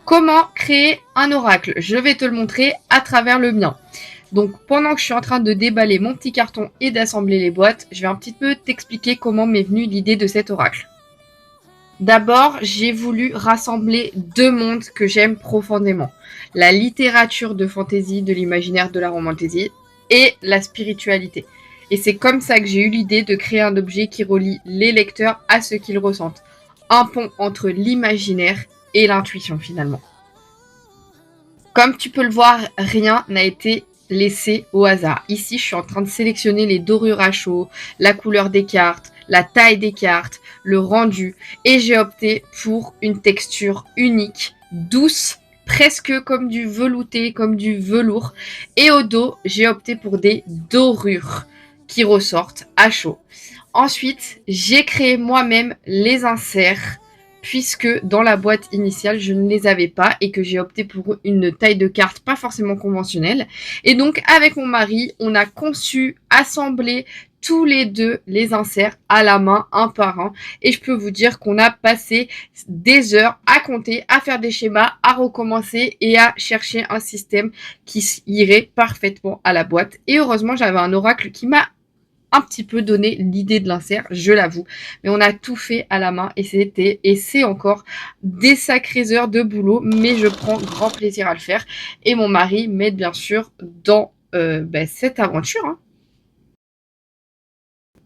Comment créer un oracle? Je vais te le montrer à travers le mien. Donc pendant que je suis en train de déballer mon petit carton et d'assembler les boîtes, je vais un petit peu t'expliquer comment m'est venue l'idée de cet oracle. D'abord, j'ai voulu rassembler deux mondes que j'aime profondément. La littérature de fantaisie, de l'imaginaire, de la romantaisie et la spiritualité. Et c'est comme ça que j'ai eu l'idée de créer un objet qui relie les lecteurs à ce qu'ils ressentent. Un pont entre l'imaginaire et l'intuition finalement. Comme tu peux le voir, rien n'a été laissé au hasard. Ici, je suis en train de sélectionner les dorures à chaud, la couleur des cartes, la taille des cartes, le rendu, et j'ai opté pour une texture unique, douce, presque comme du velouté, comme du velours. Et au dos, j'ai opté pour des dorures qui ressortent à chaud. Ensuite, j'ai créé moi-même les inserts puisque dans la boîte initiale, je ne les avais pas et que j'ai opté pour une taille de carte pas forcément conventionnelle. Et donc, avec mon mari, on a conçu, assemblé tous les deux les inserts à la main, un par un. Et je peux vous dire qu'on a passé des heures à compter, à faire des schémas, à recommencer et à chercher un système qui irait parfaitement à la boîte. Et heureusement, j'avais un oracle qui m'a un petit peu donné l'idée de l'insert, je l'avoue. Mais on a tout fait à la main et c'est encore des sacrées heures de boulot, mais je prends grand plaisir à le faire. Et mon mari m'aide bien sûr dans cette aventure, hein.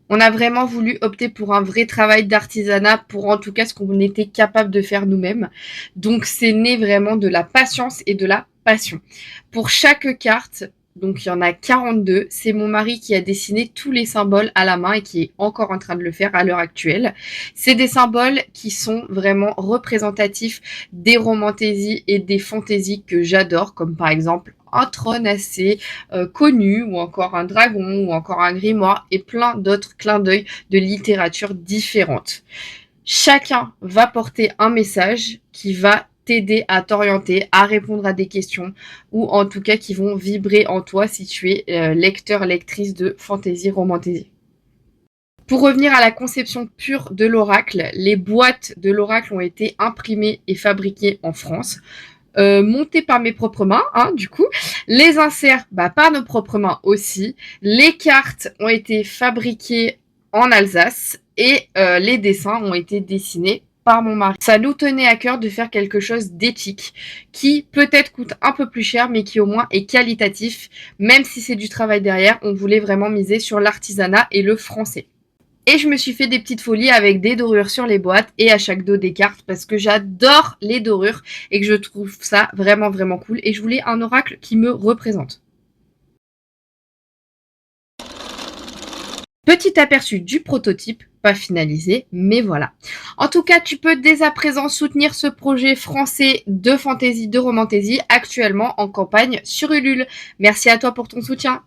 On a vraiment voulu opter pour un vrai travail d'artisanat, pour en tout cas ce qu'on était capable de faire nous-mêmes. Donc c'est né vraiment de la patience et de la passion. Pour chaque carte, donc il y en a 42, c'est mon mari qui a dessiné tous les symboles à la main et qui est encore en train de le faire à l'heure actuelle. C'est des symboles qui sont vraiment représentatifs des romantaisies et des fantaisies que j'adore, comme par exemple un trône assez connu, ou encore un dragon, ou encore un grimoire, et plein d'autres clins d'œil de littérature différentes. Chacun va porter un message qui va t'aider à t'orienter, à répondre à des questions, ou en tout cas qui vont vibrer en toi si tu es lecteur, lectrice de fantasy, romantaisie. Pour revenir à la conception pure de l'oracle, les boîtes de l'oracle ont été imprimées et fabriquées en France. Montées par mes propres mains, hein, du coup. Les inserts, par nos propres mains aussi. Les cartes ont été fabriquées en Alsace et les dessins ont été dessinés par mon mari. Ça nous tenait à cœur de faire quelque chose d'éthique qui peut-être coûte un peu plus cher mais qui au moins est qualitatif. Même si c'est du travail derrière, on voulait vraiment miser sur l'artisanat et le français. Et je me suis fait des petites folies avec des dorures sur les boîtes et à chaque dos des cartes parce que j'adore les dorures et que je trouve ça vraiment vraiment cool. Et je voulais un oracle qui me représente. Petit aperçu du prototype, pas finalisé, mais voilà. En tout cas, tu peux dès à présent soutenir ce projet français de fantasy, de romantaisie, actuellement en campagne sur Ulule. Merci à toi pour ton soutien.